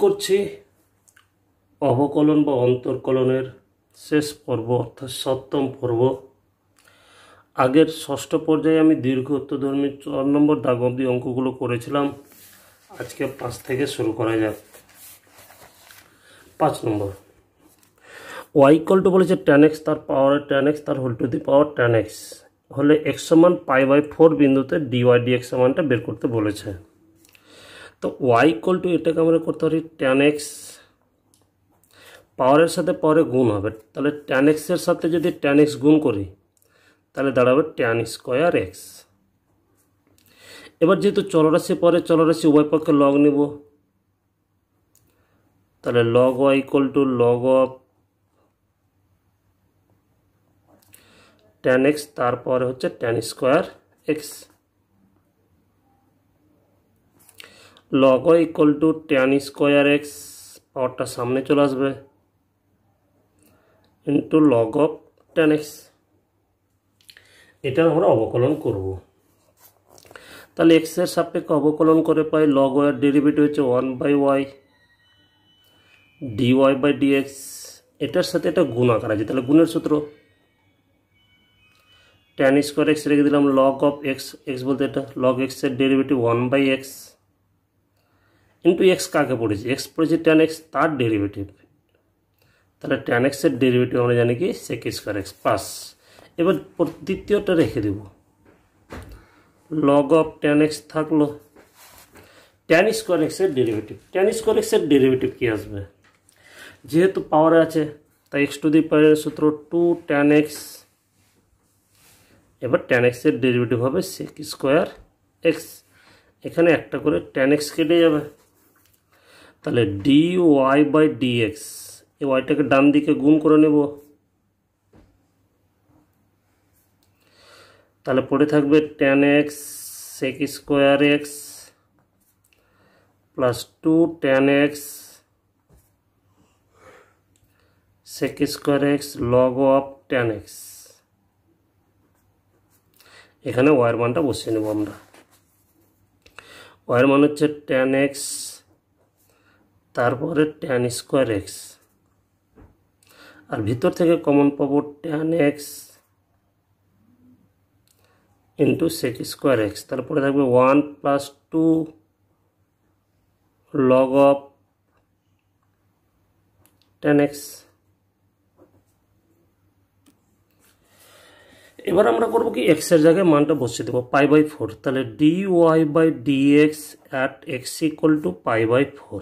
করছি অবকলন বা অন্তর্কলনের শেষ পর্ব অর্থাৎ সপ্তম পর্ব। আগের ষষ্ঠ পর্যায়ে আমি দীর্ঘ উত্তরধর্মী 4 নম্বর দাগ অবধি অঙ্কগুলো করেছিলাম। আজকে 5 থেকে শুরু করা যাক। 5 নম্বর, y ইকুয়াল টু বলেছে tan x তার পাওয়ার tan x তার whole to the power tan x হলে x সমান π/4 বিন্দুতে dy dx সমানটা বের করতে বলেছে। তো y ইকুয়াল টু এটাকে আমরা করতে পারি tan x, পাওয়ারের সাথে পাওয়ারে গুণ হবে, তাহলে tan x এর সাথে যদি tan x গুণ করি তাহলে দাঁড়াবে tan স্কোয়ার x। এবার যেহেতু চলরাশি পরে চলরাশি উভয় পক্ষে লগ নিব, তাহলে log y equal two log of tan x তারপরে হচ্ছে tan square x। log y equal two tan square x, পাওয়ারটা সামনে চলে আসবে, into log of tan x। এটা আমরা অবকলন করব। তাহলে x এর সাপেক্ষে অবকলন করে পাই log y এর ডেরিভেটিভ হচ্ছে 1/y dy/dx। এটার সাথে এটা গুণ আকার আছে, তাহলে গুণের সূত্র tan স্কোয়ার x রেখে দিলাম, log অফ x, x বলতে এটা log x এর ডেরিভেটিভ 1/x ইন্টু x কাকে পড়েছি, x পড়েছি tan x তার ডেরিভেটিভ, তাহলে tan x এর ডেরিভেটিভ আমরা জানি কি sec স্কোয়ার x প্লাস, এবার দ্বিতীয়টা রেখে দেব log অফ tan x থাকলো, tan স্কোয়ার x এর ডেরিভেটিভ, tan স্কোয়ার x এর ডেরিভেটিভ কি আসবে, যেহেতু পাওয়ারে আছে তাই x টু দি পাওয়ারের সূত্র 2 tan x, এবার tan x এর ডেরিভেটিভ হবে sec স্কোয়ার x, এখানে একটা করে tan x কেটে যাবে, তাহলে dy/dx, এই ওয়াইটাকে ডান দিকে গুণ করে নেব, তাহলে পড়ে থাকবে tan x sec square x plus 2 tan x sec square x log of tan x। এখানে y এর মানটা বসিয়ে নেব আমরা। y এর মান হচ্ছে tan x তারপরে tan স্কোয়ার x, আর ভিতর থেকে কমন পাবো tan x into sec square x, তারপরে থাকবে 1 plus 2 log of tan x। এবার আমরা করব কি x এর জায়গায় মানটা বসিয়ে দেবো π/4, তাহলে dy/dx at x equal to π/4,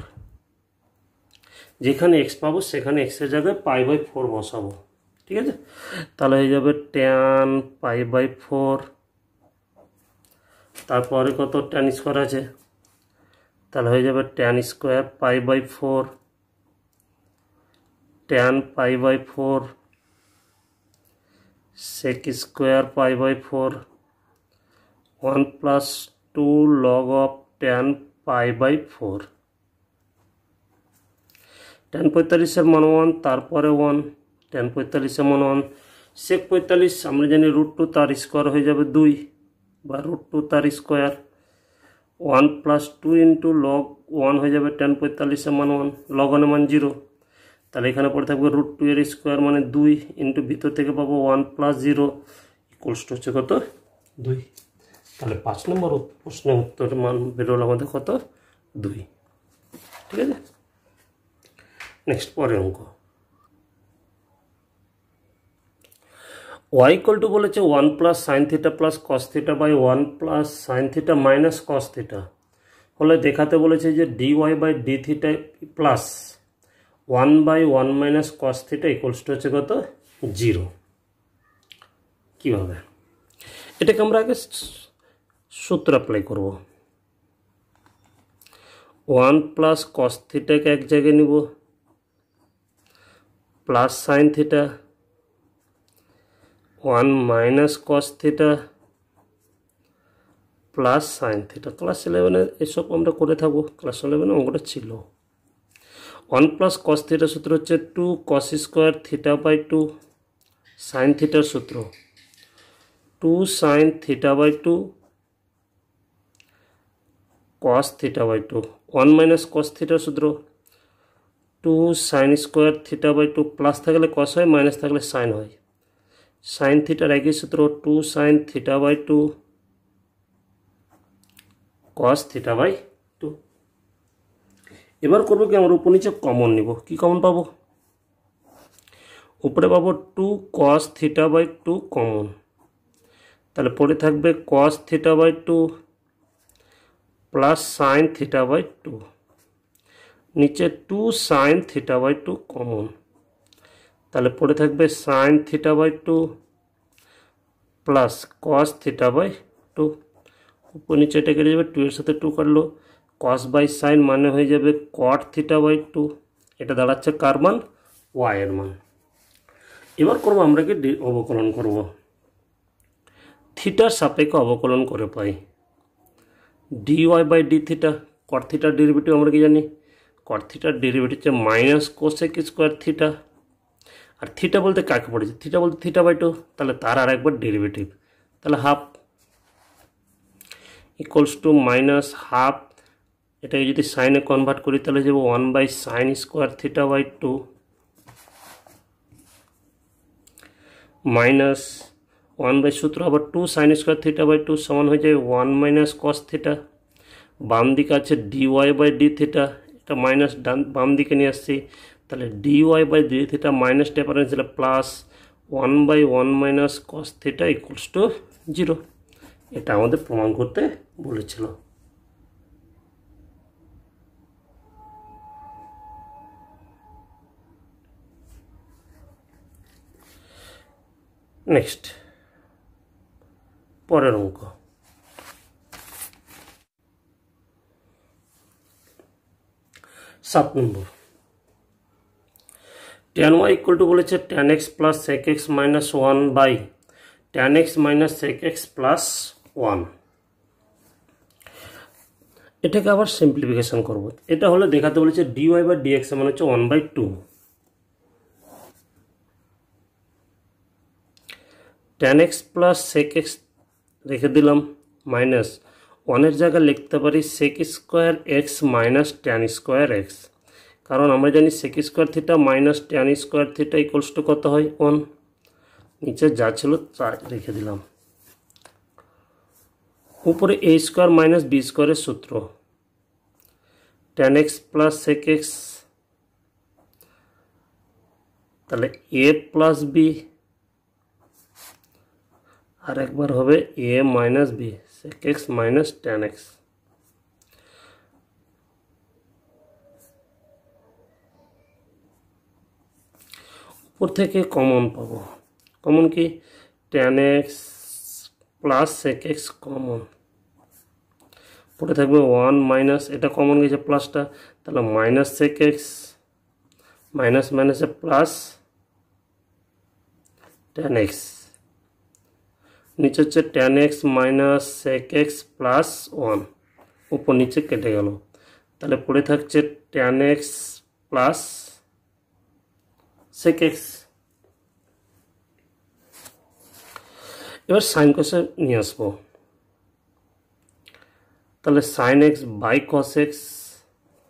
যেখানে x পাবো সেখানে x এর জায়গায় π/4 বসাবো, ঠিক আছে। তাহলে হয়ে যাবে tan π/4, তারপরে কত tan স্কোয়ার আছে, তাহলে হয়ে যাবে tan square π/4 tan π/4 sec square π/4 1 plus 2 log of tan π/4, tan 45 এর মান 1, তারপরে 1, tan 45 এর মান 1, sec 45 আমরা জানি √2 তার স্কোয়ার হয়ে যাবে 2 বা √2 তার স্কোয়ার, 1 প্লাস 2 ইন্টু log 1 হয়ে যাবে tan 45 এর মান 1, log 1 এর মান 0, তাহলে এখানে পড়ে থাকবে √2 এর স্কোয়ার মানে 2 ইন্টু ভিতর থেকে পাবো 1 প্লাস 0 ইকুয়ালস টু হচ্ছে কত 2। তাহলে 5 নম্বর প্রশ্নের উত্তরের মান বেরোলো আমাদের কত 2, ঠিক আছে। নেক্সট পরের অঙ্ক, y ইকুয়াল টু বলেছে 1 plus sine theta plus cos theta by 1 plus sine theta minus cos theta হলে দেখাতে বলেছে যে dy/d theta plus 1/1 minus cos theta equals to হচ্ছে কত 0। কীভাবে এটাকে আমরা আগে সূত্র অ্যাপ্লাই করব, 1 প্লাস কস থিটাকে এক জায়গায় নিব, plus sine theta 1 minus cos theta plus sine theta. Class 11-এ এসব আমরা করে থাকবো, ক্লাস 11-এ অঙ্কটা ছিল। 1 প্লাস কস থিটার সূত্র হচ্ছে 2 cos square theta by 2, sine থিটার সূত্র 2 sine theta by 2 cos theta by 2, 1 minus cos theta सूत्र two sine square theta by two, plus থাকলে কস হয়, মাইনাস থাকলে সাইন হয়। সাইন থিটার একই সূত্র, two sine theta by two cos theta by two. এবার করবো কি, আমরা উপর নিচে কমন নিব। কি কমন পাবো? উপরে পাবো two cos theta by two common, তাহলে পরে থাকবে cos theta by two plus sine theta by two, নিচে two sine theta by two common, তাহলে পরে থাকবে sine theta by two plus cos theta by two. উপর নিচে এটা কেটে যাবে, টু এর সাথে টু কাটলো, কস বাই সাইন মানে হয়ে যাবে কট থিটা বাই টু। এটা দাঁড়াচ্ছে কার মান? ওয়াই এর মান। এবার করবো আমরা কি অবকলন করব। থিটার সাপেক্ষে অবকলন করে পাই D Y by D theta. Cot থিটার ডেরিভেটিভ আমরা কি জানি? কট থিটার ডেরিভেটিভ হচ্ছে মাইনাস কোসেক স্কোয়ার থিটা। আর থিটা বলতে কাকে পড়েছে? থিটা বলতে থিটা বাই টু, তাহলে তার আর একবার ডেরিভেটিভ, তাহলে half equals to minus half. এটাকে যদি সাইনে কনভার্ট করি তাহলে যাবো one by sine square theta by two minus one by সূত্র আবার two sine square theta by two সমান হয়ে যায় ওয়ান মাইনাস কস থিটা। বাম দিকে আছে D Y by D theta, এটা মাইনাস বাম দিকে নিয়ে আসছি, তাহলে D Y by D theta minus difference হলে plus one by one minus cos theta equals to zero. এটা আমাদের প্রমাণ করতে বলেছিল। নেক্সট পরের অঙ্ক। 7 নম্বর। tan y ইকুয়াল টু বলেছে tan x plus sec x minus one by tan x minus sec x plus one. এটাকে আবার সিম্পলিফিকেশন করব। এটা হলে দেখাতে বলেছে dy বাই dx মানে হচ্ছে one by two. tan x plus sec x রেখে দিলাম, মাইনাস ওয়ানের জায়গায় লিখতে পারি sec square x minus tan square x, কারণ আমরা জানি sec square theta minus tan square theta equals two কত হয়? ওয়ান। নিচে যা ছিল তা রেখে দিলাম। উপরে a স্কোয়ার মাইনাস বি স্কোয়ারের সূত্র, tan x plus sec x, তাহলে a প্লাস বি আর একবার হবে a minus B sec x minus tan x। উপর থেকে কমন পাবো, কমন কি? tan x plus sec x common, পরে থাকবে ওয়ান মাইনাস, এটা কমন গেছে প্লাসটা, তাহলে মাইনাস sec x মাইনাস মাইনাসে প্লাস tan x, নিচে হচ্ছে tan x minus sec x plus one, উপর নিচে কেটে গেল, তাহলে পড়ে থাকছে tan x plus sec x। এবার সাইন কসে নিয়ে আসবো, তাহলে sine x by cos x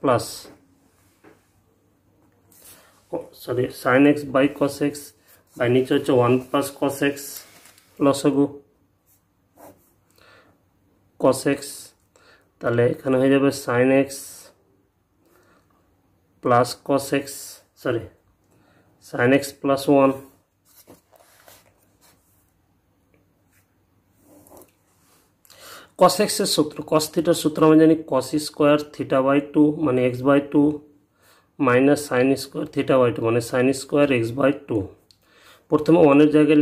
plus sorry sine x by cos x by নিচে হচ্ছে ওয়ান প্লাস কস x লসাগু cos x, তাহলে এখানে হয়ে যাবে sin x plus cos x sorry sin x plus one. cos x এর সূত্র, cos থিটার সূত্র আমরা জানি cos square theta by two মানে x by two minus sine square theta by two মানে sine square x by two. প্রথমে ওয়ানের জায়গায়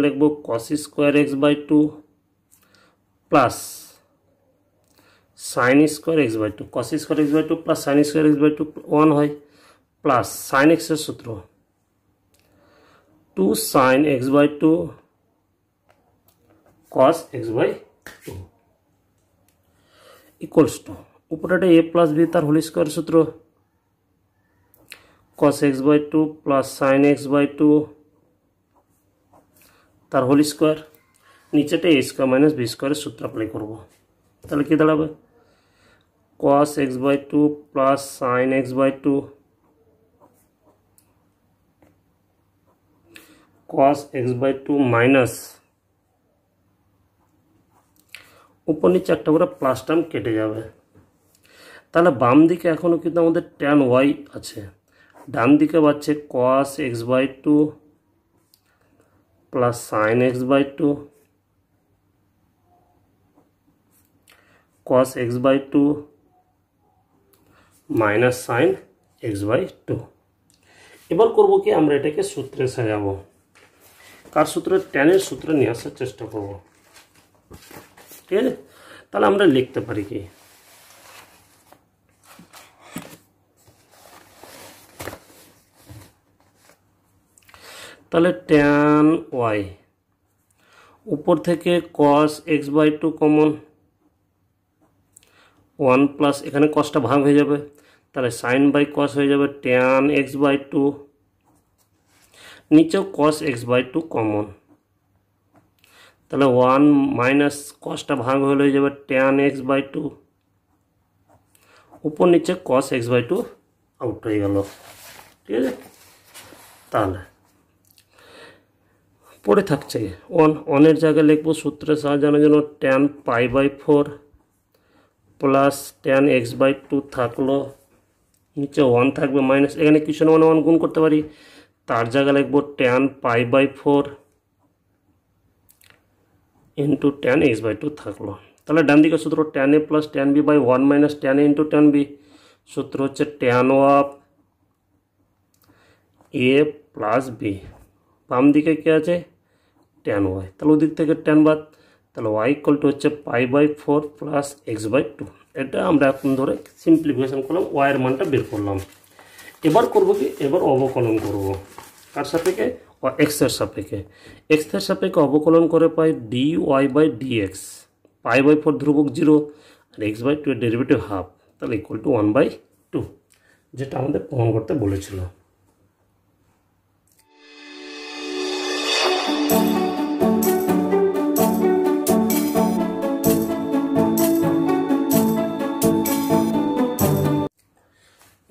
লিখবো cos square x by two plus sine square x by two, cos square x by two plus sine square x by two one হয়, plus sine x এর সূত্র two sine x by two cos x by two equals to উপরে একটা a plus B তার whole square সূত্র cos x by two plus sine x by two তার whole square, নিচেটা a square minus B স্কোয়ারের সূত্র apply করবো, তাহলে কি দাঁড়াবে cos x/2 plus sin x/2 cos x/2 minus উপর নিচে একটা করে প্লাস টার্ম কেটে যাবে। তাহলে বাম দিকে এখনও কিন্তু আমাদের tan y আছে, ডান দিকে পাচ্ছে cos x/2 plus sin x/2 cos x/2 minus sin x/2। এবার করব কি, আমরা এটাকে সূত্রে সাজাবো। কার সূত্রে? ট্যানের সূত্রে নিয়ে আসার চেষ্টা করব। ঠিক আছে, তাহলে আমরা লিখতে পারি কি, তাহলে tan y উপর থেকে cos x/2 কমন 1 প্লাস এখানে cosটা ভাগ হয়ে যাবে, তাহলে sin বাই cos হয়ে যাবে tan x/2, নিচেও cos x/2 কমন, তাহলে 1 মাইনাস cosটা ভাগ হলে হয়ে যাবে tan x/2, উপর নিচে cos x/2 আউট হয়ে গেল। ঠিক আছে, তাহলে পড়ে থাকছে 1 এর জায়গায় লিখবো সূত্রে সাজানোর জন্য tan π/4 প্লাস tan x/2 থাকলো, নিচে 1 থাকবে মাইনাস, এখানে কিছু না 1 গুণ করতে পারি, তার জায়গায় লিখবো tan π/4 ইন্টু tan x/2 থাকলো। তাহলে ডান দিকে সূত্র tan a plus tan b by 1 minus tan a into tan b, সূত্র হচ্ছে tan of a plus b, বাম দিকে কি আছে tan y, তাহলে ওদিক থেকে tan বাদ, তাহলে y ইকুয়াল টু হচ্ছে π/4 প্লাস x/2। এটা আমরা এখন ধরে সিম্পলিফিকেশন করলাম, y এর মানটা বের করলাম। এবার করব কি, এবার অবকলন করব। কার সাপেক্ষে? x এর সাপেক্ষে। x এর সাপেক্ষে অবকলন করে পাই dy বাই dx, π/4 ধ্রুবক 0 আর x/2 এর ডেরিভেটিভ হাফ, তাহলে ইকুয়াল টু 1/2, যেটা আমাদের প্রমাণ করতে বলেছিল।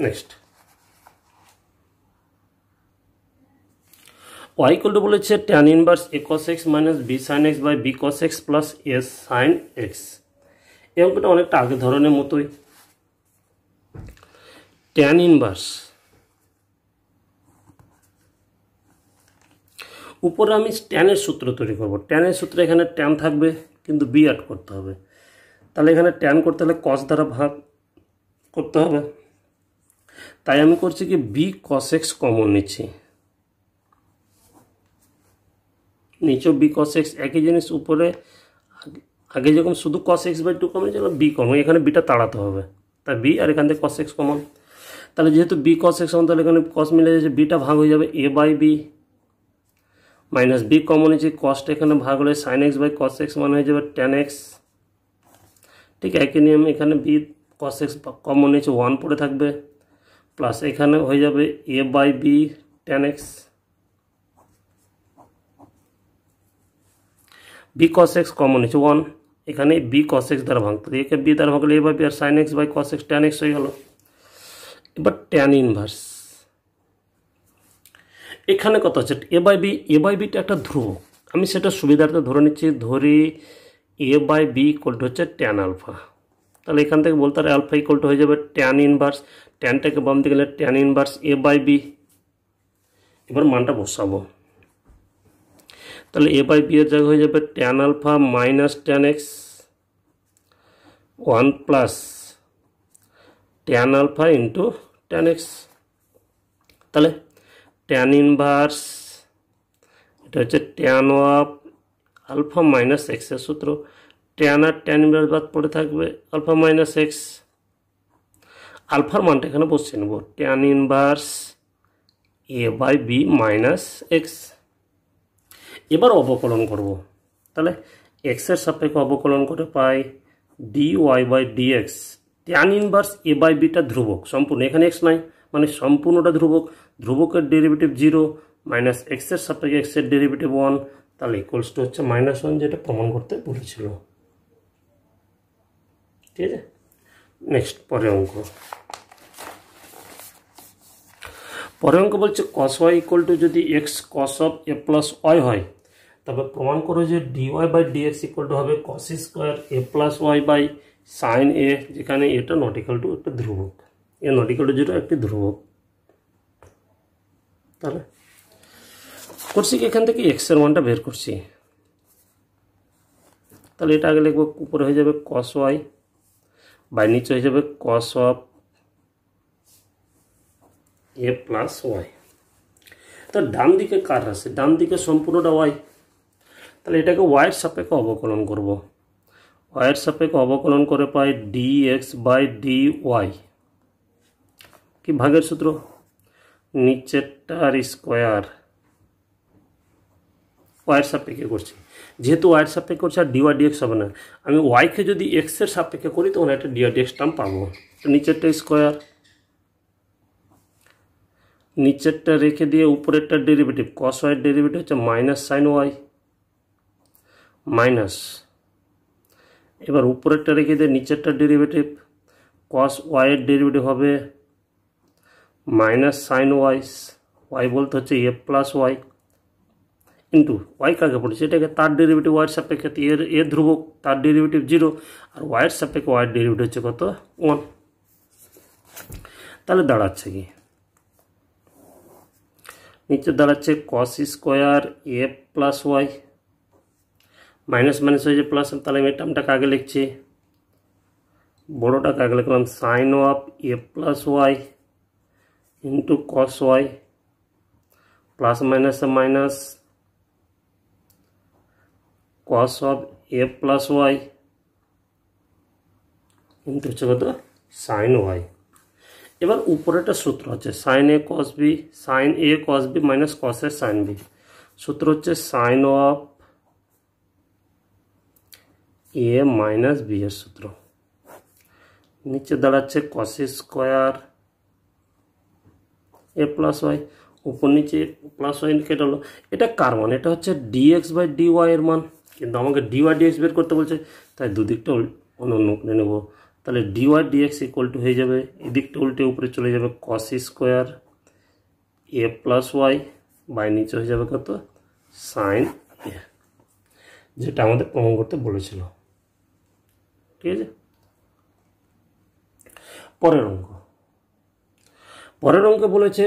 নেক্সট y ইকুয়াল টু বলেছে tan inverse a cos x minus b sin x by b cos x plus a sin x। এই অঙ্কটা অনেকটা আগে ধরনের মতোই। tan ইনভার্স উপরে আমি ট্যানের সূত্র তৈরি করব, ট্যানের সূত্রে এখানে ট্যান থাকবে কিন্তু b অ্যাড করতে হবে, তাহলে এখানে ট্যান করতে হলে cos দ্বারা ভাগ করতে হবে, তাই আমি করছি কি b cos x কমন নিচ্ছি, নিচেও b cos x একই জিনিস, উপরে আগে যখন শুধু cos x/2 কমন ছিল b কমন, এখানে বিটা তাড়াতে হবে, তাই b আর এখান থেকে cos x কমন, তাহলে যেহেতু b cos x কমন তাহলে এখানে cos মিলে যাচ্ছে, বিটা ভাগ হয়ে যাবে a by b minus b common হয়েছে, cosটা এখানে ভাগ হলে sin x by cos x মানে হয়ে যাবে tan x। ঠিক একই নিয়ম এখানে b cos x কমন হয়েছে 1 পড়ে থাকবে, প্লাস এখানে হয়ে যাবে a by b tan x, b cos x common হয়েছে 1, এখানে b cos x দ্বারা ভাঙতে হবে, একে b দ্বারা ভাগলে a বাই b আর sin x by cos x tan x হয়ে গেল। এবার tan ইনভার্স এখানে কত আছে a বাই বিটা একটা ধ্রুবক, আমি সেটা সুবিধার্থে ধরে নিচ্ছি, ধরি a by B equal to হচ্ছে tan আলফা, তাহলে এখান থেকে বলতে পারে আলফা ইকুয়াল টু হয়ে যাবে tan ইনভার্স, ট্যানটাকে বাম দিকে গেলে tan inverse a by B. এবার মানটা বসাবো, তাহলে a বাই বি এর জায়গায় হয়ে যাবে tan alpha minus tan x 1 plus tan alpha into tan x, তাহলে tan ইনভার্স এটা হচ্ছে tan of alpha minus x এর সূত্র, tan আর tan ইনভার্স বাদ পড়ে থাকবে আলফা মাইনাস x, আলফার মানটা এখানে বসিয়ে নেব tan inverse a by B minus x। এবার অবকলন করব, তাহলে x এর সাপেক্ষে অবকলন করে পাই dy by dx, tan inverse a by beta ধ্রুবক সম্পূর্ণ, এখানে x নাই মানে সম্পূর্ণটা ধ্রুবক, ধ্রুবকের ডেরিভেটিভ 0 মাইনাস x এর সাপেক্ষে x এর ডেরিভেটিভ 1, তাহলে ইকুয়ালস টু হচ্ছে -1, যেটা প্রমাণ করতে বলেছিল। ঠিক আছে, নেক্সট পরের অঙ্ক বলছে cos y ইকুয়াল টু যদি x cos of a plus y হয় তবে প্রমাণ করো যে dy by dx equal to হবে cos square a plus y by sine a, যেখানে এটা নট ইকুয়াল টু একটা ধ্রুবক, এ নট ইকুয়াল টু 0 একটি ধ্রুবক। তাহলে করছি কি এখান থেকে x এর মানটা বের করছি, তাহলে এটা আগে লিখবো, উপরে হয়ে যাবে cos y বাই নিচে হয়ে যাবে cos of a plus y। তো ডান দিকে কার আছে, ডান দিকে সম্পূর্ণটা y, তাহলে এটাকে y এর সাপেক্ষে অবকলন করব। y এর সাপেক্ষে অবকলন করে পাই dx বাই dy, কি ভাগের সূত্র, নিচেরটার স্কোয়ার, y এর সাপেক্ষে করছি, যেহেতু y এর সাপেক্ষে করছি আর dy dx হবে না, আমি y কে যদি x এর সাপেক্ষে করি তখন একটা dy dx টার্ম পাবো। নিচেরটা স্কোয়ার, নিচেরটা রেখে দিয়ে উপরেরটা ডেরিভেটিভ, cos y এর ডেরিভেটিভ হচ্ছে মাইনাস সাইন y, মাইনাস, এবার উপরেরটা রেখে দিয়ে নিচেরটা ডেরিভেটিভ, cos y এর ডেরিভেটিভ হবে মাইনাস সাইন y বলতে হচ্ছে a plus y into y কাকে পড়েছে, এটাকে তার ডেরিভেটিভ y এর সাপেক্ষে, এর ধ্রুবক, তার ডেরিভেটিভ 0, আর y এর সাপেক্ষে y এর ডেরিভেটিভ হচ্ছে কত 1। তাহলে দাঁড়াচ্ছে কি, নিচে দাঁড়াচ্ছে cos square a plus y, minus minus হয়ে যায় প্লাস, তাহলে আমি এই টার্মটাকে আগে লিখছি, বড়োটাকে আগে লিখলাম sine of a plus y into cos y, plus মাইনাসে minus cos of a plus y into হচ্ছে কত সাইন y। এবার উপরেটা সূত্র হচ্ছে sine a cos b minus cos a sine b, সূত্র হচ্ছে sine of a minus b এর সূত্র, নিচে দাঁড়াচ্ছে cos square a plus y, উপর নিচে প্লাস y কেটে হলো, এটা কার মান, এটা হচ্ছে dx বাই dy এর মান, কিন্তু আমাকে dy dx বের করতে বলছে, তাই দুদিকটা অন্য অন্য করে নেব। তাহলে dy dx ইকুয়াল টু হয়ে যাবে, এদিকটা উল্টে উপরে চলে যাবে cos square a plus y by নিচে হয়ে যাবে কত সাইন a, যেটা আমাদের প্রমাণ করতে বলেছিল। ঠিক আছে, পরের অঙ্কে বলেছে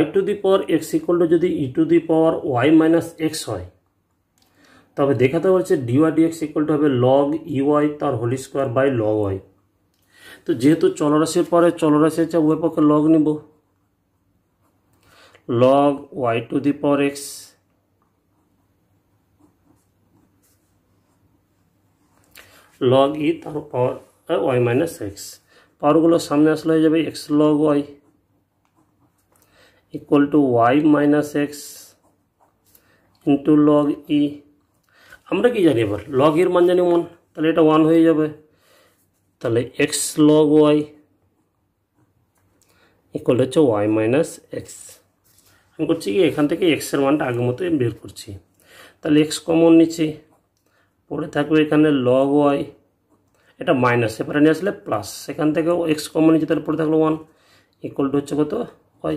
y to the power x equal to যদি e to the power y minus x হয়, তবে দেখাতে বলছে dy dx ইকুয়াল টু হবে log ey তার whole square by log y। তো যেহেতু চলরাশির পরে চলরাশি আছে উভয় পক্ষে লগ নিব, log y to the power x log e তার পাওয়ার y মাইনাস এক্স, পাওয়ারগুলো সামনে আসলে হয়ে যাবে x log y equal two y minus x into log e। আমরা কি জানি এবার log এর মান জানি 1, তাহলে এটা 1 হয়ে যাবে, তাহলে x log y ইকুয়াল হচ্ছে y মাইনাস এক্স। আমি করছি কি এখান থেকে x এর মানটা আগের মতো বের করছি, তাহলে x কমন নিচ্ছি, পড়ে থাকবে এখানে log y, এটা মাইনাস এপারে নিয়ে আসলে প্লাস, সেখান থেকে x কমন নিচ্ছি, তাহলে পড়ে থাকলো 1 ইকুয়াল টু হচ্ছে কত y,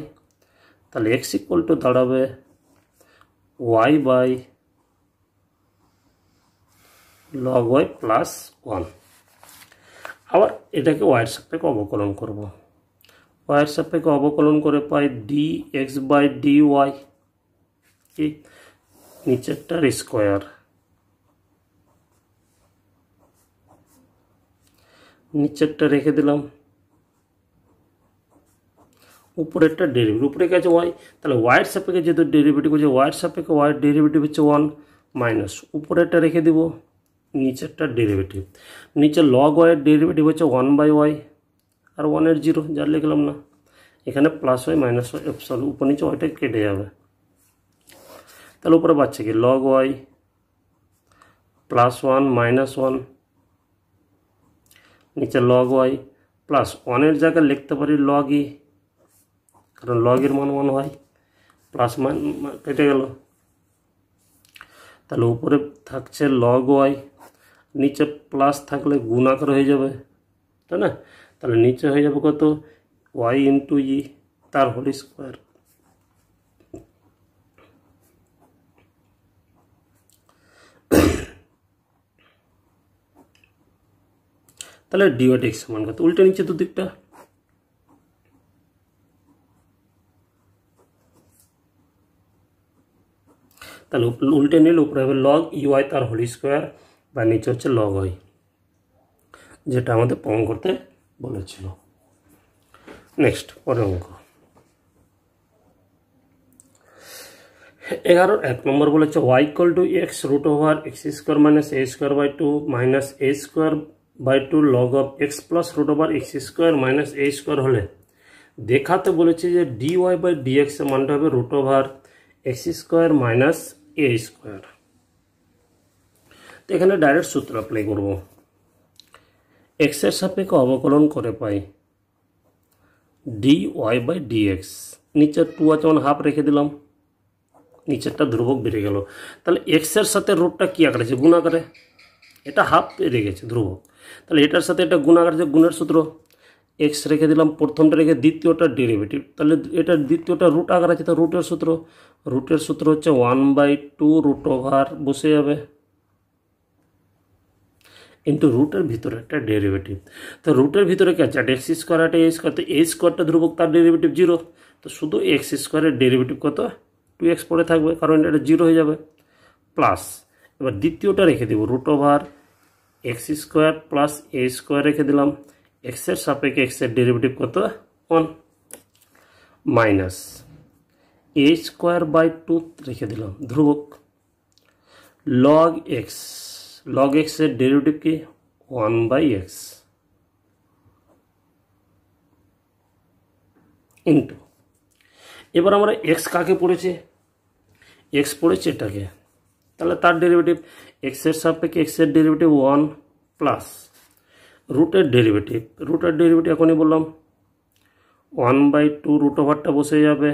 তাহলে x ইকুয়াল টু দাঁড়াবে y by log y plus 1। আবার এটাকে y এর সাপেক্ষে অবকলন করব, y এর সাপেক্ষে অবকলন করে পাই dx বাই dy, কি নিচেরটার স্কোয়ার, নিচেরটা রেখে দিলাম, উপরেরটা ডেরিভেটিভ, উপরে গেছে y, তাহলে y এর সাপেক্ষে যেহেতু ডেরিভেটিভ হচ্ছে y এর সাপেক্ষে y এর ডেরিভেটিভ হচ্ছে 1 মাইনাস, উপরেরটা রেখে দিব, নিচেরটা ডেরিভেটিভ, নিচে log y এর ডেরিভেটিভ হচ্ছে 1 বাই y, আর 1 এর 0 যা লিখলাম না, এখানে plus y minus y, sorry উপর নিচে ওইটা কেটে যাবে, তাহলে উপরে পাচ্ছে কি log y প্লাস 1 মাইনাস 1, নিচে log y প্লাস 1 এর জায়গায় লিখতে পারি log e, কারণ log এর মান 1 হয়, প্লাস মান কেটে গেল, তাহলে উপরে থাকছে log y, নিচে প্লাস থাকলে গুণ আকার হয়ে যাবে, তাই না, তাহলে নিচে হয়ে যাবে কত ওয়াই ইন্টু ই তার হোল স্কোয়ার। তাহলে ডি ওয়াই এক্স সমান কত, উল্টে নিচ্ছে দুদিকটা, তাহলে উল্টে নিলে উপরে হবে লগ ইউআই তার হোল স্কোয়ার বা নিচে হচ্ছে লগ ওয়াই, যেটা আমাদের প্রমাণ করতে বলেছিল। নেক্সট পরের অঙ্ক 11 1 নম্বর বলেছে Y equal to X root over x square minus A square by two minus A square by two log of X plus root over x square minus A square হলে দেখাতে বলেছে যে D Y by D x এর মানটা হবে root over x square minus এ square. তো এখানে direct সূত্র অ্যাপ্লাই করব, এক্স এর সাপেক্ষে অবকলন করে পাই D Y by D X, নিচের টু আছে মানে হাফ রেখে দিলাম, নিচেরটা ধ্রুবক বেড়ে গেল। তাহলে এক্স এর সাথে রুটটা কি আকারে আছে গুণ আকারে, এটা হাফ বেড়ে গেছে ধ্রুবক, তাহলে এটার সাথে এটা গুণ আকারে আছে, গুণের সূত্র এক্স রেখে দিলাম, প্রথমটা রেখে দ্বিতীয়টা ডেরিভেটিভ, তাহলে এটা দ্বিতীয়টা রুট আকার আছে, তো রুটের সূত্র হচ্ছে 1/2 রুট ওভার বসে যাবে ইন্টু রুটের ভিতরে একটা ডেরিভেটিভ। তো রুটের ভিতরে কি আছে, একটা এক্স স্কোয়ার একটা এ স্কোয়ার, তো এ স্কোয়ারটা ধ্রুবক তার ডেরিভেটিভ 0, তো শুধু এক্স স্কোয়ারের ডেরিভেটিভ কত 2x পড়ে থাকবে, কারণ এটা 0 হয়ে যাবে, প্লাস এবার দ্বিতীয়টা রেখে দেব root over x square plus A square রেখে দিলাম, এক্সের সাপেক্ষে এক্সের ডেরিভেটিভ কত 1 মাইনাস এ স্কোয়ার বাই 2 রেখে দিলাম ধ্রুবক, লগ এক্সের ডেরিভেটিভ কি 1/x ইন্টু, এবার আমরা এক্স কাকে পড়েছে, এক্স পড়েছে এটাকে, তাহলে তার ডেরিভেটিভ এক্সের সাপেক্ষে এক্সের ডেরিভেটিভ 1 প্লাস রুটের ডেরিভেটিভ এখনই বললাম 1/2 রুট ওভারটা বসে যাবে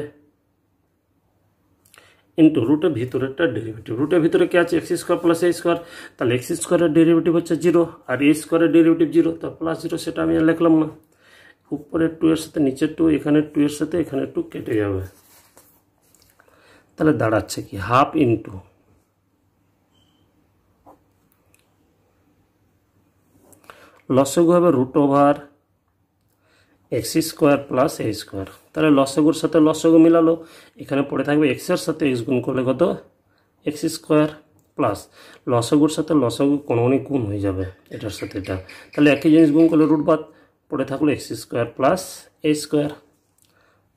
ইন্টু রুটের ভিতরেরটা ডেরিভেটিভ, রুটের ভিতরে কি আছে x square plus A square, তাহলে এক্স স্কোয়ারের ডেরিভেটিভ হচ্ছে 0 আর এ স্কোয়ারের ডেরিভেটিভ 0, তা প্লাস 0 সেটা আমি আর লিখলাম না, উপরে 2 এর সাথে নিচের 2, এখানে 2 এর সাথে এখানে 2 কেটে যাবে, তাহলে দাঁড়াচ্ছে কি হাফ ইন্টু লসগু হবে root over x square plus A square, তাহলে লসগুর সাথে লসগু মিলালো, এখানে পড়ে থাকবে এক্সের সাথে এক্স গুণ করলে কত এক্স স্কোয়ার প্লাস লসগুর সাথে লসগু কোনো গুণ হয়ে যাবে এটার সাথে এটা, তাহলে একই জিনিস গুণ করলে রুট বাদ পড়ে থাকলো X square plus A square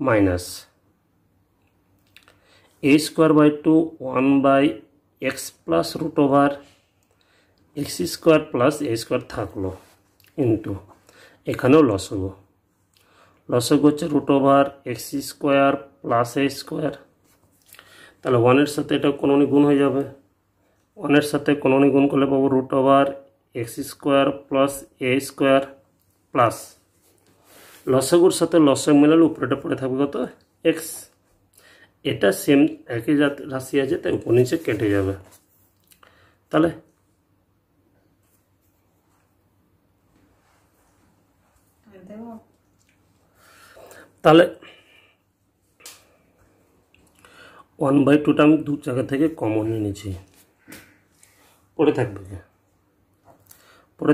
minus A square by 2 1/x plus root over x square plus A square থাকলো ইন্টু এখানেও লসগু হচ্ছে root over x square plus A square, তাহলে 1 এর সাথে এটা কোনো গুণ হয়ে যাবে, 1 এর সাথে কোনো গুণ করলে পাবো root over x square plus A square plus লসগুর সাথে লসগ মিলালে উপরেটা পড়ে থাকবে কত এক্স, এটা সেম একই রাশি আছে তাই উপর নিচে কেটে যাবে, তাহলে 1/2টা আমি দু জায়গা থেকে কমন নিয়েছি, পড়ে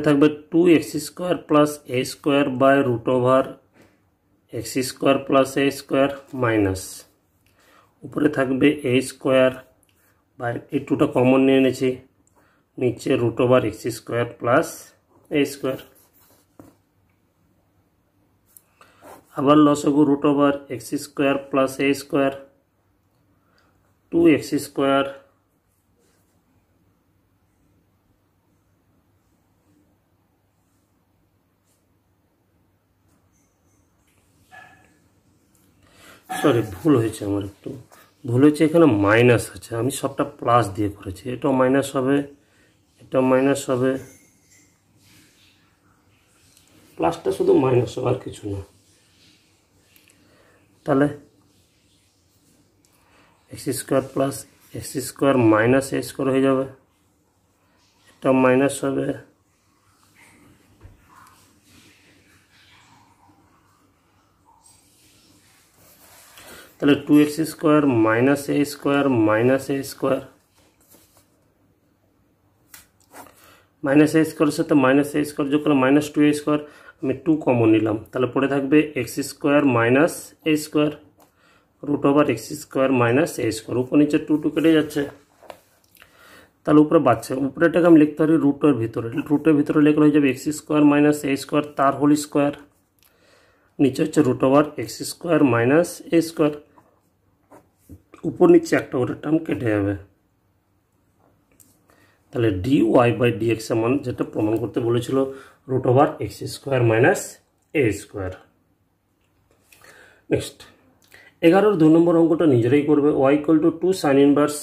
থাকবে 2x square plus A square by root over x square plus A square minus উপরে থাকবে এ স্কোয়ার বাই এই 2টা কমন নিয়ে নিয়েছি, নিচে root over x square plus A square, আবার লসগু root over x square plus A square 2x square sorry ভুল হয়েছে, আমার একটু ভুল হয়েছে, এখানে মাইনাস আছে, আমি সবটা প্লাস দিয়ে করেছি, এটাও মাইনাস হবে, এটা মাইনাস হবে, প্লাসটা শুধু মাইনাস হবে আর কিছু না, তাহলে X square plus x square minus এ স্কোয়ার হয়ে যাবে, এটা মাইনাস হবে, তাহলে 2x square minus A square minus A square, minus A স্কোয়ারের সাথে মাইনাস এ স্কোয়ার যোগ করলে মাইনাস 2a স্কোয়ার, আমি 2 কমন নিলাম, তাহলে পড়ে থাকবে এক্স স্কোয়ার মাইনাস এ square root over x square minus এ স্কোয়ার, উপর নিচে 2 কেটে যাচ্ছে, তাহলে উপরে বাচ্চা উপরেটাকে আমি লিখতে পারি রুটের ভিতরে লিখলে হয়ে যাবে এক্স স্কোয়ার মাইনাস এ স্কোয়ার তার হোল স্কোয়ার, নিচে হচ্ছে root over x square minus এ স্কোয়ার, উপর নিচে একটা করে টার্ম কেটে যাবে, তাহলে D Y by D x এর মান যেটা প্রমাণ করতে বলেছিল root over x square minus এ স্কোয়ার। নেক্সট 11 2 নম্বর অঙ্কটা নিজেরাই করবে। y equal to 2 sine inverse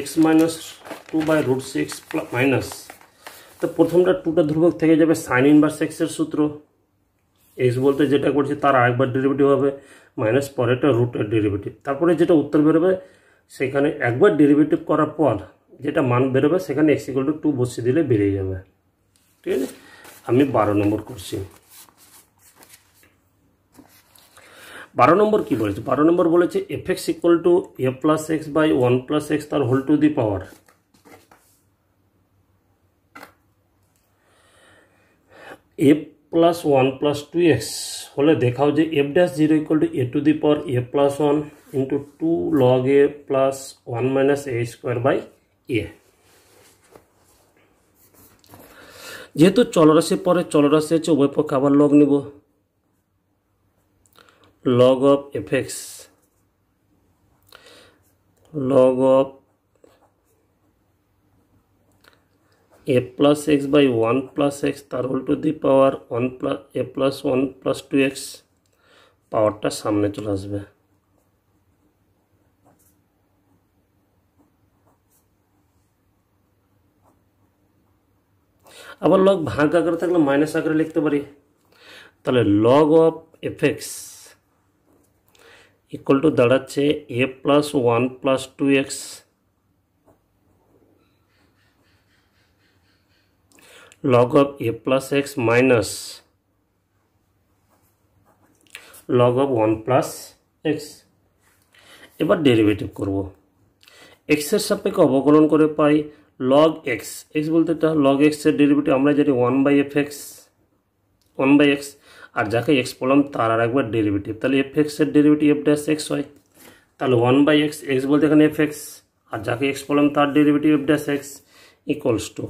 x minus 2 by root 6 minus, তো প্রথমটা 2টা ধ্রুবক থেকে যাবে সাইন ইনভার্স x এর সূত্র, x বলতে যেটা করছি তার আরেকবার ডেরিভেটিভ হবে মাইনাস পরেরটা রুটের ডেরিভেটিভ, তারপরে যেটা উত্তর বেরোবে সেখানে একবার ডেরিভেটিভ করার পর যেটা মান বেরোবে সেখানে x ইকুয়াল টু 2 বসিয়ে দিলে বেরিয়ে যাবে। ঠিক আছে, আমি 12 নম্বর করছি। 12 নম্বর কি বলেছে? 12 নম্বর বলেছে f x equal to a plus x by 1 plus x তার whole to the power, a plus 1 plus 2x হলে দেখাও যে f dash 0 equal to a to the power a plus 1 into 2 log a plus 1 minus A square by a. যেহেতু চলরাশির পরে চলরাশি আছে উভয় পক্ষে আবার লগ নিব, log of fx log of a plus x by 1 plus x তার whole to the power 1 plus a plus 1 plus 2x, পাওয়ারটা সামনে চলে আসবে, আবার লগ ভাগ আকারে থাকলে মাইনাস আকারে লিখতে পারি, তাহলে log of fx equal to দাঁড়াচ্ছে a plus 1 plus 2x log of a plus x minus log of 1 plus x। এবার ডেরিভেটিভ করব, x এর সাপেক্ষে অবকলন করে পাই log x, x বলতে এটা log x এর ডেরিভেটিভ আমরা জানি 1 বাই x, আর যাকে x বললাম তার আর একবার ডেরিভেটিভ, তাহলে এফ এক্স এর ডেরিভেটিভ এফ ড্যাশ এক্স হয়, তাহলে 1 বাই এক্স, এক্স বলতে এখানে এফ এক্স, আর যাকে x বললাম তার derivative F dash x equals to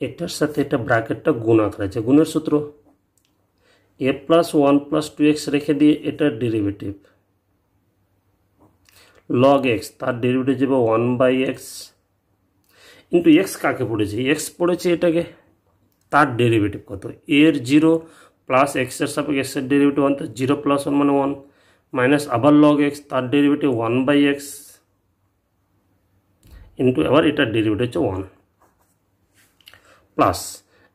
এটার সাথে এটা ব্র্যাকেটটা গুণ আকারে আছে, গুণের সূত্র এ প্লাস 1 প্লাস 2x রেখে দিয়ে এটার ডেরিভেটিভ লগ এক্স তার ডেরিভেটিভ যাবে 1 বাই এক্স ইন্টু এক্স কাকে পড়েছে, এক্স পড়েছে এটাকে, তার ডেরিভেটিভ কত এর 0 প্লাস এক্স এর সাপেক্ষে এক্স এর ডেরিভেটিভ 1, তো 0 প্লাস 1 মানে 1 মাইনাস আবার লগ এক্স তার ডেরিভেটিভ 1 বাই এক্স ইন্টু আবার এটার ডেরিভেটিভ হচ্ছে 1 প্লাস,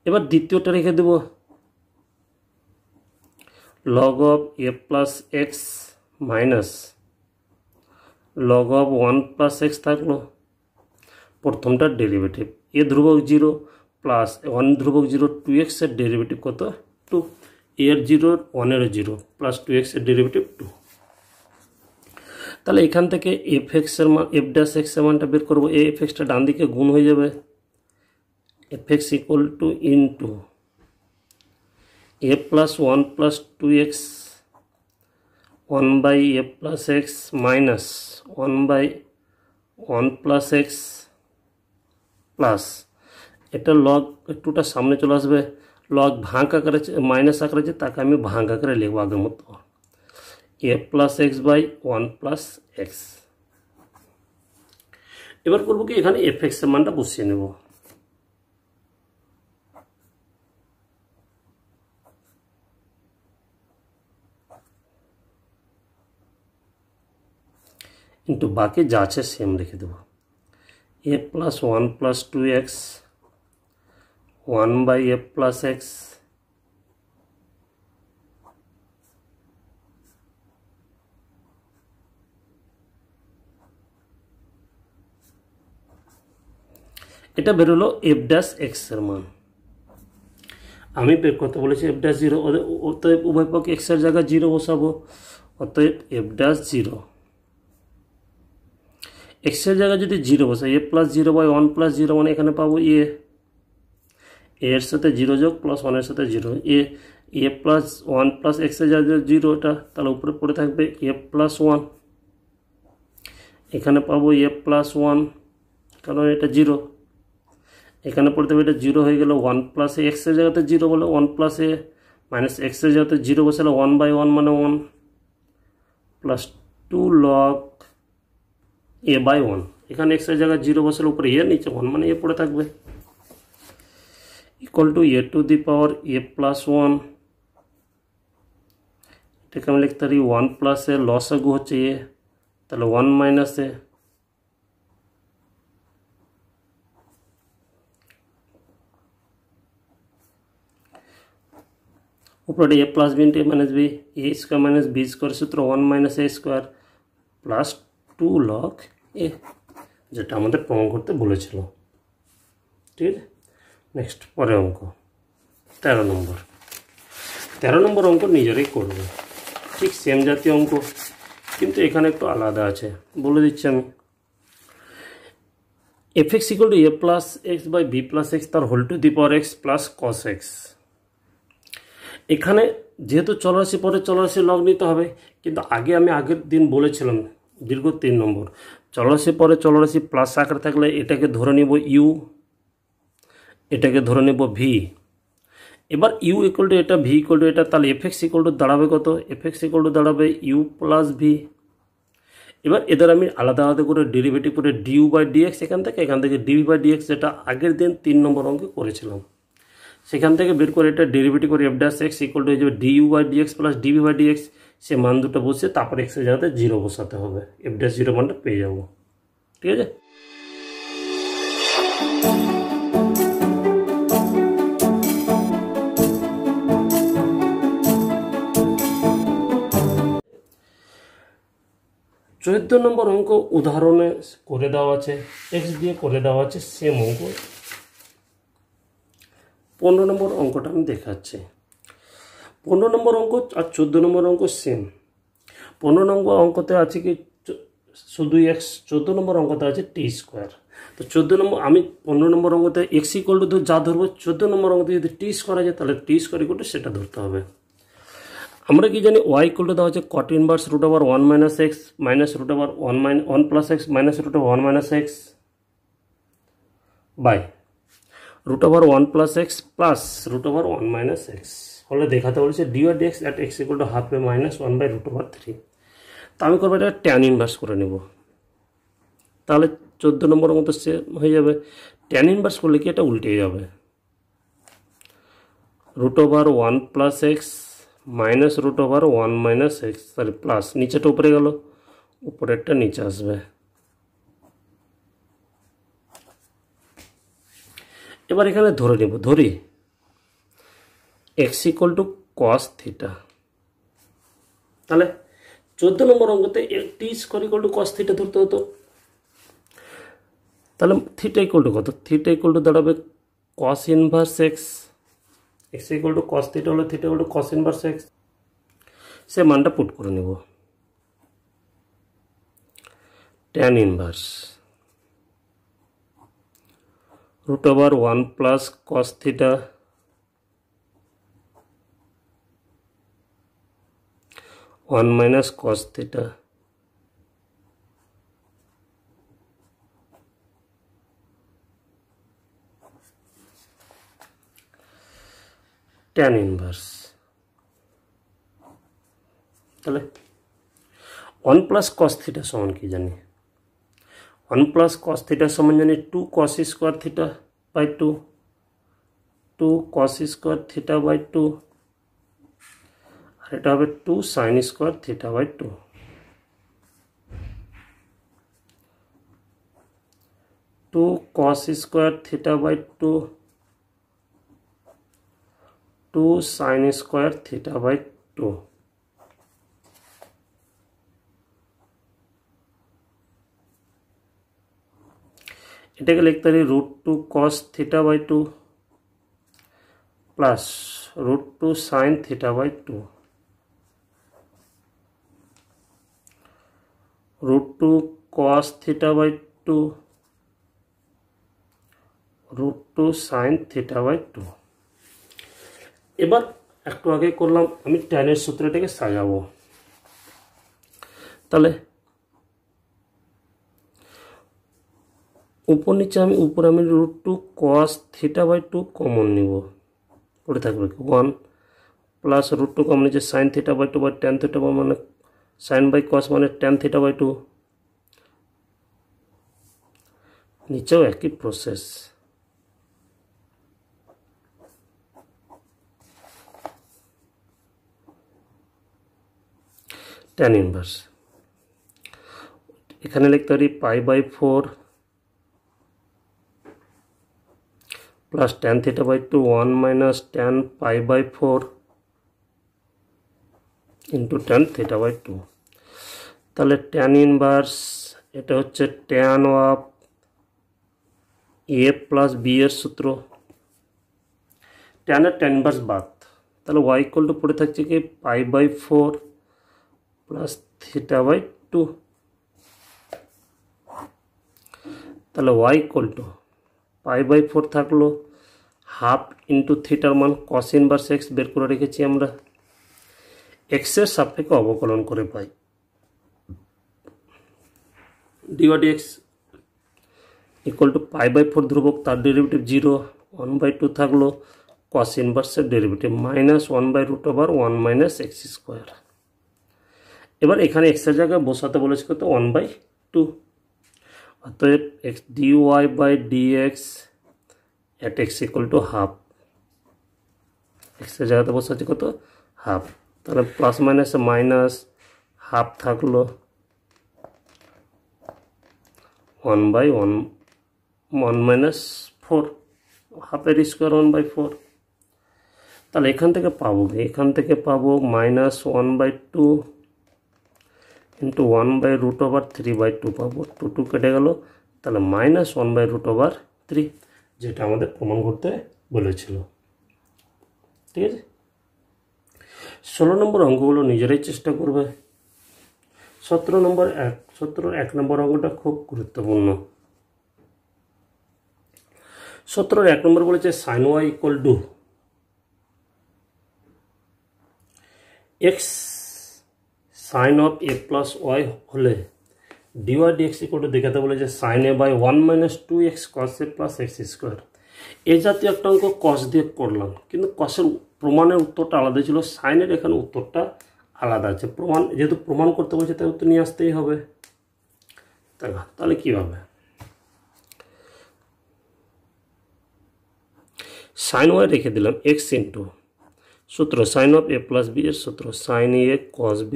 এবার দ্বিতীয়টা রেখে দেব log of a plus x minus log of 1 plus x থাকলো, প্রথমটার ডেরিভেটিভ এ ধ্রুবক 0 প্লাস 1 ধ্রুবক 0 2x এর ডেরিভেটিভ কত 2, এর 0 1 এর 0 প্লাস 2x এর ডেরিভেটিভ 2, তাহলে এখান থেকে এফ এক্স এর মান এফ ড্যাশ এক্স এর মানটা বের করবো, এ এফ এক্সটা ডান দিকে গুণ হয়ে যাবে, F x equal to into A plus 1 plus 2x 1 by A plus x minus 1 by 1 plus X plus এটা লগ একটুটা সামনে চলে আসবে, লগ ভাগ আকারে মাইনাস আকারে আছে তাকে আমি ভাগ আকারে লিখবো আগের মতো, a plus x by 1 plus x. এবার করবো কি এখানে এফ এক্স এর মানটা বসিয়ে নেব, কিন্তু বাকি যা আছে সেম রেখে দেবো, a plus 1 plus 2x 1 by A plus x এটা বেরোলো এফ ড্যাশ এক্স এর মান, আমি বের করতে বলেছি এফ ড্যাশ জিরো, অতএব উভয় পক্ষে এক্সের জায়গায় জিরো বসাবো, অতএব এফ ড্যাশ জিরো। এক্সের জায়গায় যদি জিরো বসাই a plus zero by one plus zero মানে এখানে পাবো এর সাথে জিরো যোগ প্লাস ওয়ানের সাথে জিরো, এ প্লাস ওয়ান প্লাস এক্সের জায়গায় জিরো, এটা তাহলে উপরে পড়ে থাকবে এ প্লাস ওয়ান, এখানে পাবো এ প্লাস ওয়ান কারণ এটা জিরো, এখানে পড়তে হবে এটা জিরো হয়ে গেল, ওয়ান প্লাস এক্সের জায়গাতে জিরো বলে ওয়ান প্লাস এ মাইনাস এক্সের জায়গাতে জিরো বসালে ওয়ান বাই ওয়ান মানে one plus two log A by one, এখানে এক্সের জায়গায় জিরো বসালে উপরে এ নিচে ওয়ান মানে এ পড়ে থাকবে, equal to a to the power a plus one. এটাকে আমি লিখতে পারি ওয়ান প্লাস এ লসাগু হচ্ছে এ, তাহলে ওয়ান মাইনাস এ উপরে এ প্লাস বি ইন্টু এ মাইনাস বি, এ স্কোয়ার মাইনাস বি স্কোয়ার সূত্র ওয়ান মাইনাস এ স্কোয়ার প্লাস টু লগ এ, যেটা আমাদের প্রমাণ করতে বলেছিল। ঠিক আছে, নেক্সট পরের অঙ্ক 13 নম্বর। 13 নম্বর অঙ্ক নিজেরাই করবে, ঠিক সেম জাতীয় অঙ্ক কিন্তু এখানে একটু আলাদা আছে, বলে দিচ্ছি আমি। F x equal to a plus x by b plus x তার whole to the power x plus cos x. এখানে যেহেতু চলরাশি পরে চলরাশি লগ নিতে হবে, কিন্তু আগে আমি আগের দিন বলেছিলাম দীর্ঘ 3 নম্বর, চলরাশি পরে চলরাশি প্লাস আকারে থাকলে এটাকে ধরে নিব ইউ, এটাকে ধরে নেব ভি। এবার ইউ ইকুয়াল টু এটা, ভি ইকুয়াল টু এটা, তাহলে এফ এক্স ইকুয়াল টু দাঁড়াবে কত, এফ এক্স ইকুয়াল টু দাঁড়াবে ইউ প্লাস ভি। এবার এদের আমি আলাদা আলাদা করে ডেরিভেটিভ করে ডিউ বাই ডিএক্স, এখান থেকে ডিভি বাই ডিএক্স, যেটা আগের দিন 3 নম্বর অঙ্কে করেছিলাম, সেখান থেকে বের করে এটা ডেরিভেটিভ করে f dash x equal to হয়ে যাবে d u by d x plus d v by d x, সে মান দুটো বসে তারপর এক্সের জায়গাতে জিরো বসাতে হবে, এফ ড্যাশ জিরো মানটা পেয়ে যাবো। ঠিক আছে, চোদ্দ নম্বর অঙ্ক উদাহরণে করে দেওয়া আছে, এক্স দিয়ে করে দেওয়া আছে সেম অঙ্ক। 15 নম্বর অঙ্কটা আমি দেখাচ্ছি। 15 নম্বর অঙ্ক আর 14 নম্বর অঙ্ক সেম। 15 নম্বর অঙ্কতে আছে কি শুধু এক্স, 14 নম্বর অঙ্কতে আছে টি স্কোয়ার। তো 14 নম্বর আমি 15 নম্বর অঙ্কতে এক্স ইকুয়াল টু যা ধরবো, 14 নম্বর অঙ্কতে যদি টি স্কোয়ার আছে তাহলে টি স্কোয়ার ইকুয়াল টু সেটা ধরতে হবে। আমরা কি জানি ওয়াই ইকুয়াল টু দেওয়া হচ্ছে cot inverse root over 1 minus X minus root over 1 plus x minus root over 1 minus X by root over 1 plus X plus root over 1 minus X হলে দেখাতে বলেছে ডি আর DX at X equal to half A minus 1 by root over 3। তা আমি করবো এটা tan inverse করে নেব, তাহলে 14 নম্বর মতো সে হয়ে যাবে। ট্যান ইনভার্স করলে কি এটা উল্টে যাবে, root over 1 plus x minus root over 1 minus x, sorry plus, নিচেটা উপরে গেল, উপরেরটা নিচে আসবে। এবার এখানে ধরে নেব, ধরি x equal to cos theta, তাহলে 14 নম্বর অঙ্কতে t square equal to cos theta ধরতে হতো, তাহলে থিটা ইকুয়াল টু কত, থিটা ইকুয়াল টু দাঁড়াবে cos inverse x, x equal to cos theta হলে theta equal to cos inverse x, সে মানটা পুট করে নেব। Tan inverse root over 1 plus cos theta one minus cos theta tan inverse, তাহলে 1 plus cos theta সমান কি জানি, 1 plus cos theta সমান জানি 2 cos square theta by 2, 2 cos square theta by 2, আর এটা হবে 2 sine square theta by 2। 2 cos square theta by 2, 2 sine square theta by 2। এটাকে লিখতে পারি √2 cos theta by 2 plus √2 sin θ/2 √2 cos θ/2 √2 sin θ/2। এবার একটু আগে করলাম আমি ট্যানের সূত্রটাকে সাজাবো। তাহলে উপরে আমি √2 cos θ/2 কমন নিব, পড়ে থাকবে 1 প্লাস √2 কমন নিচ্ছে sin θ/2 বা tan θ মানে sin বাই cos মানে tan θ/2, নিচেও একই প্রসেস। tan ইনভার্স এখানে লিখতে পারি π/4 plus tan θ/2 1 minus tan π/4 into tan θ/2। তাহলে tan ইনভার্স এটা হচ্ছে tan of a plus b এর সূত্র, tan আর tan ইনভার্স বাদ। তাহলে y ইকুয়াল টু পড়ে থাকছে কি π/4 প্লাস θ/2। তাহলে y ইকুয়াল টু π/4 থাকলো হাফ ইন্টু থিটার মান cos ইনভার্স x বের করে রেখেছি আমরা, x এর সাপেক্ষে অবকলন করে পাই dy dx ইকুয়াল টু π/4 ধ্রুবক তার ডেরিভেটিভ 0 1/2 থাকলো cos ইনভার্সের derivative minus 1/√1 minus x square. এবার এখানে x এর জায়গায় বসাতে বলেছে কত 1/2, অতএব dy by dx at x equal to half, x এর জায়গাতে বসাচ্ছি কত হাফ, তাহলে প্লাস মাইনাস মাইনাস হাফ থাকলো 1/1 মাইনাস 4 হাফের স্কোয়ার 1/4। তাহলে এখান থেকে পাবো কি, এখান থেকে পাবো মাইনাস 1/2 ইন্টু 1/√3/2 পাবো, 2 কেটে গেল, তাহলে মাইনাস 1/√3, যেটা আমাদের প্রমাণ করতে বলেছিল। ঠিক আছে, 16 নম্বর অঙ্কগুলো নিজেরাই চেষ্টা করবে। 17 এক নম্বর অঙ্কটা খুব গুরুত্বপূর্ণ। 17 1 নম্বর বলেছে sin y equal to x sin of a plus y হলে dy dx ইকুয়াল টু দেখাতে বলেছে sin a by 1 minus 2x cos a plus x square. এই জাতীয় একটা অঙ্ক cos দিয়ে করলাম, কিন্তু cosের প্রমাণের উত্তরটা আলাদা ছিল, সাইনের এখানে উত্তরটা আলাদা আছে। প্রমাণ যেহেতু প্রমাণ করতে বলছে তাই উত্তর নিয়ে আসতেই হবে। তাহলে কীভাবে sin y রেখে দিলাম x ইন্টু সূত্র sin of a plus b এর সূত্র sin a cos b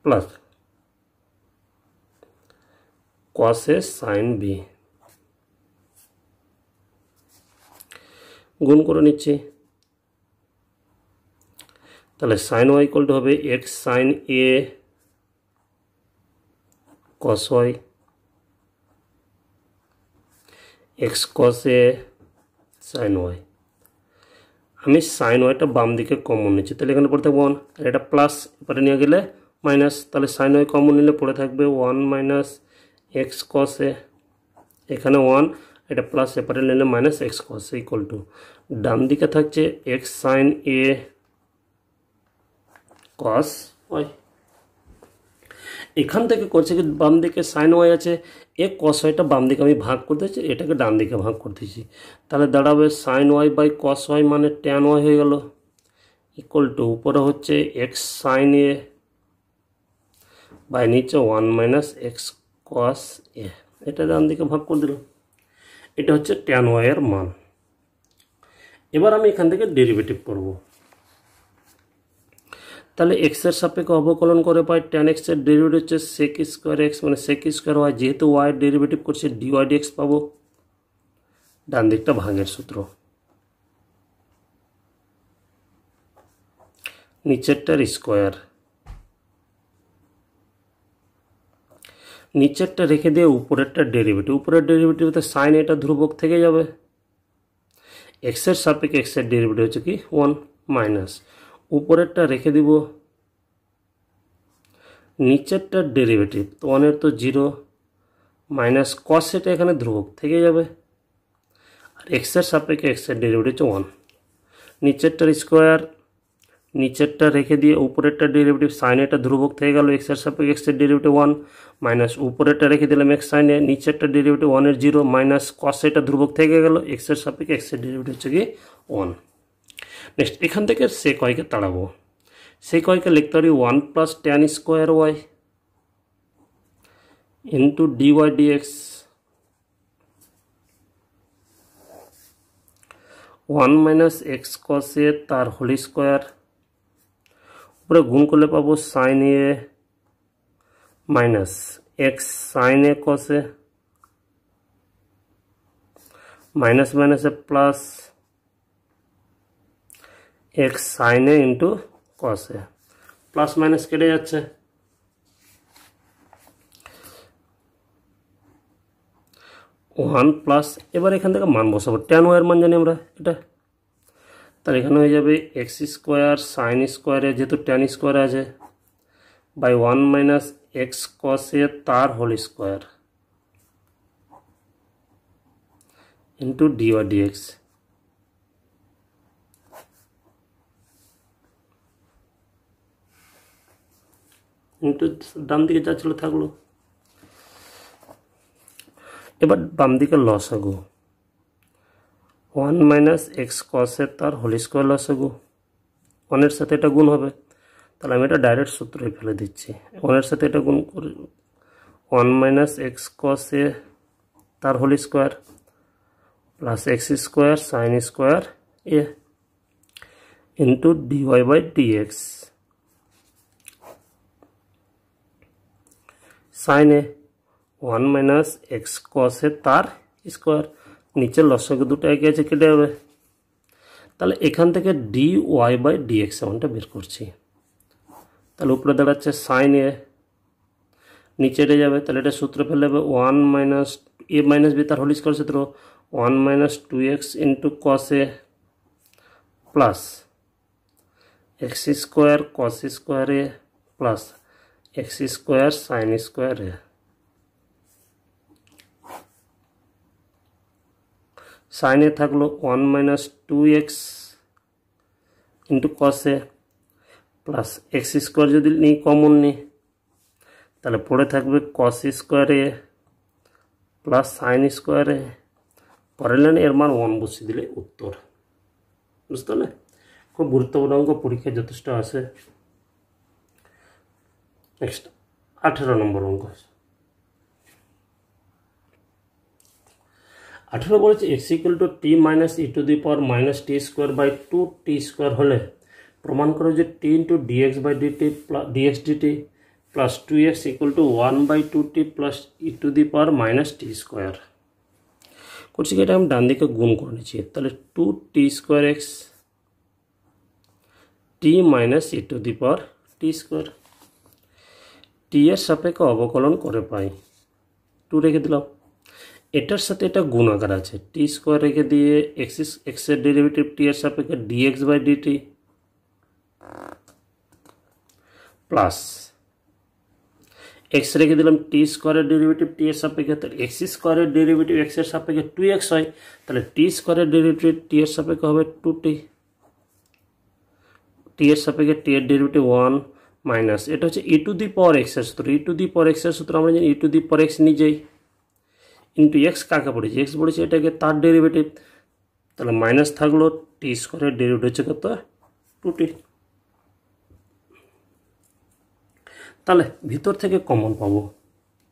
plus cos a sin b, গুণ করে নিচ্ছি। তাহলে sin y ইকুয়াল টু হবে x sin a cos y x cos a sin y। আমি sin yটা বাম দিকে কমন নিচ্ছি, তাহলে এখানে পড়ে থাকবে 1, আর এটা প্লাস এবারে নিয়ে গেলে মাইনাস, তাহলে sin y কমন নিলে পড়ে থাকবে 1 মাইনাস x cos a, এখানে 1, এটা প্লাস এপারে নিলে minus x cos a equal to ডান দিকে থাকছে x sin a cos y। এখান থেকে করছে কি বাম দিকে sin y আছে, এ cos yটা বাম দিকে আমি ভাগ করতেছি, এটাকে ডান দিকে ভাগ করতেছি, তাহলে দাঁড়াবে sin y by cos y মানে tan y হয়ে গেল ইকুয়াল টু উপরে হচ্ছে x sin a বাই নিচে 1 মাইনাস x cos a, এটা ডান দিকে ভাগ করে দিলাম। এটা হচ্ছে tan y এর মান। এবার আমি এখান থেকে ডেরিভেটিভ করব, তাহলে x এর সাপেক্ষে অবকলন করে পাই tan x এর ডেরিভেটিভ হচ্ছে sec স্কয়ার x মানে sec স্কয়ার y, যেহেতু y এর ডেরিভেটিভ করছে dy dx পাবো, ডান দিকটা ভাগের সূত্র, নিচেরটার স্কয়ার, নিচেরটা রেখে দিয়ে উপরেরটা ডেরিভেটিভ, উপরের ডেরিভেটিভ তো sin এটা ধ্রুবক থেকে যাবে, এক্সের সাপেক্ষে এক্সের ডেরিভেটিভ হচ্ছে কি 1 মাইনাস উপরেরটা রেখে দিব, নিচেরটার ডেরিভেটিভ তো 1 এর তো 0 মাইনাস কস এটা এখানে ধ্রুবক থেকে যাবে, আর এক্সের সাপেক্ষে এক্সের ডেরিভেটিভ হচ্ছে 1, নিচেরটার স্কোয়ার নিচেরটা রেখে দিয়ে উপরেরটা ডেরিভেটিভ সাইন এটা ধ্রুবক থেকে গেল, এক্সের সাপেক্ষে এক্সের ডেরিভেটিভ 1 মাইনাস উপরেরটা রেখে দিলাম এক্স সাইনে, নিচেরটা ডেরিভেটিভ 1 এর 0 মাইনাস কস এটা ধ্রুবক থেকে গেল, এক্সের সাপেক্ষে এক্সের ডেরিভেটিভ হচ্ছে কি 1। নেক্সট এখান থেকে সেক ওয়াইকে তাড়াবো, সেক ওয়াইকে লিখতে পারি 1 plus tan square y into d y d x 1 minus x cos a তার হোল স্কোয়ার, উপরে গুণ করলে পাবো sine a minus x sine a cos a minus মাইনাসে plus x sine a into cos a, plus minus কেটে যাচ্ছে, 1 plus এবার এখান থেকে মান বসাবো, ট্যান ওয়াই এর মান জানি আমরা এটা, তাহলে এখানে হয়ে যাবে এক্স স্কোয়ার সাইন স্কোয়ারে যেহেতু ট্যান স্কোয়ার আছে by 1 minus x cos a তার whole square into d y d x. Into ডান দিকে যা ছিল থাকলো, এবার বাম দিকে লসাগু 1 মাইনাস এক্স কসের তার হোল স্কোয়ার লসাগু, 1 এর সাথে এটা গুণ হবে, তাহলে আমি এটা ডাইরেক্ট সূত্রে ফেলে দিচ্ছি, 1 এর সাথে এটা গুণ করে 1 মাইনাস এক্স কসে তার whole square plus x square sine square a into d y by d x sine a 1 minus x কসে তার স্কোয়ার, নিচের লসাগু দুটো একে আছে কেটে যাবে, তাহলে এখান থেকে ডি ওয়াই বাই ডিএক্স এমনটা বের করছি, তাহলে উপরে দাঁড়াচ্ছে সাইন এ, নিচে এটে যাবে, তাহলে এটা সূত্র ফেলে যাবে 1 মাইনাস এ মাইনাস বি তার হোল স্কোয়ার সূত্র 1 minus 2x into cos a plus x square cos square a plus x square sine square a, সাইনে থাকলো 1 minus 2x into cos a plus x square যদি নিই common নিই তাহলে পড়ে থাকবে cos square a plus sine square a, পরের লাইনে এর মান 1 বসিয়ে দিলে উত্তর। বুঝতে পারলে, খুব গুরুত্বপূর্ণ অঙ্ক, পরীক্ষায় যথেষ্ট আসে। নেক্সট 18 নম্বর অঙ্ক, 18 বলেছে x equal to t minus e to the power minus t square by 2t square হলে প্রমাণ করো যে t into d x by d t d x d t plus 2x equal to 1 by 2t plus e to the power minus t square. করছি কি, এটা আমি ডান দিকে গুণ করে নিচ্ছি, তাহলে 2t square x t minus e to the power t square, t এর সাপেক্ষে অবকলন করে পাই 2 রেখে দিলাম, এটার সাথে এটা গুণ আকার আছে, টি স্কোয়ার রেখে দিয়ে এক্সের ডেরিভেটিভ টি এর সাপেক্ষে DX by DT plus X রেখে দিলাম টি স্কোয়ারের ডেরিভেটিভ টি এর সাপেক্ষে, তাহলে এক্স স্কোয়ারের ডেরিভেটিভ এক্স এর সাপেক্ষে 2x হয়, তাহলে টি স্কোয়ারের ডেরিভেটিভ টি এর সাপেক্ষে হবে 2t, টি এর সাপেক্ষে টি এর ডেরিভেটিভ 1 মাইনাস এটা হচ্ছে ই টু দি পাওয়ার এক্স এর সূত্র, ই টু দি পাওয়ার এক্স এর সূত্র আমরা জানি ই টু দি পাওয়ার এক্স নিজেই ইন্টু এক্স কাকে পড়েছি, এক্স পড়েছে এটাকে তার ডেরিভেটিভ, তাহলে মাইনাস থাকলো টি স্কোয়ারের ডেরিভেটিভ হচ্ছে কত 2t। তাহলে ভিতর থেকে কমন পাবো,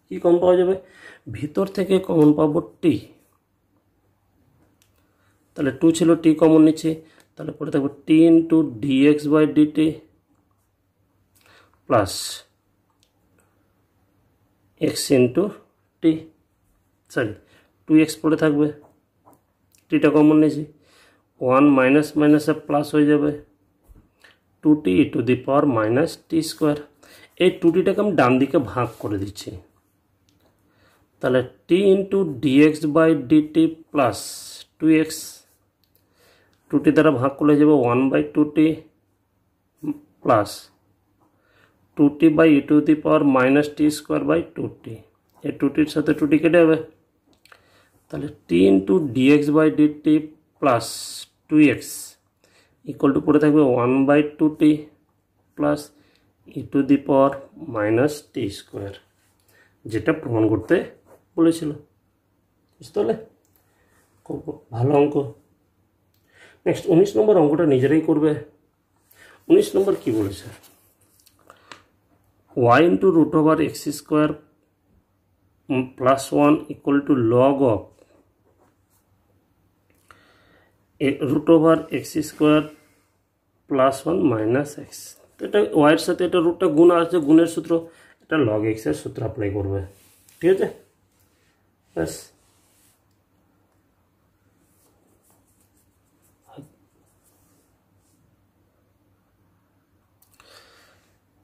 কি কমন পাওয়া যাবে, ভিতর থেকে কমন পাবো টি, তাহলে 2 ছিল টি কমন নিচ্ছি, তাহলে পরে থাকবো t into d x by DT plus x into t, sorry 2x পড়ে থাকবে, টিটা কমন নিয়েছি, 1 মাইনাস মাইনাসে প্লাস হয়ে যাবে 2t e to the power minus t square, এই 2tটাকে আমি ডান দিকে ভাগ করে দিচ্ছি, তাহলে t into d x by DT plus 2x 2t দ্বারা ভাগ করলে যাবে 1/2t plus 2t by e to the power minus t square by 2t। এই 2tর সাথে 2t কেটে যাবে, তাহলে t into d x by DT plus 2x equal to পড়ে থাকবে 1/2t plus e to the power minus t square, যেটা প্রমাণ করতে বলেছিল। বুঝতে পারলে? খুব ভালো অঙ্ক। নেক্সট 19 নম্বর অঙ্কটা নিজেরাই করবে। 19 নম্বর কি বলেছে? y into root over x square plus 1 equal to log of root over x square plus 1 minus X. তো এটা ওয়াইয়ের সাথে এটা রুটটা গুণ আছে, গুণের সূত্র, এটা লগ এক্সের সূত্র অ্যাপ্লাই করবে। ঠিক আছে, ব্যাস।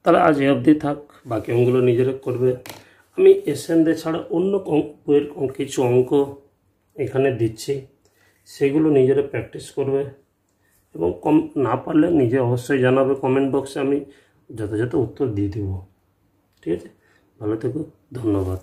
তাহলে আজ এ অবধি থাক, বাকি অঙ্কগুলো নিজেরা করবে। আমি এসএনডে ছাড়া অন্য বইয়ের কিছু অঙ্ক এখানে দিচ্ছি, সেগুলো নিজেরা প্র্যাকটিস করবে এবং না পারলে নিজে অবশ্যই জানাবে কমেন্ট বক্সে, আমি যথাযথ উত্তর দিয়ে দেব। ঠিক আছে, ভালো থেকো, ধন্যবাদ।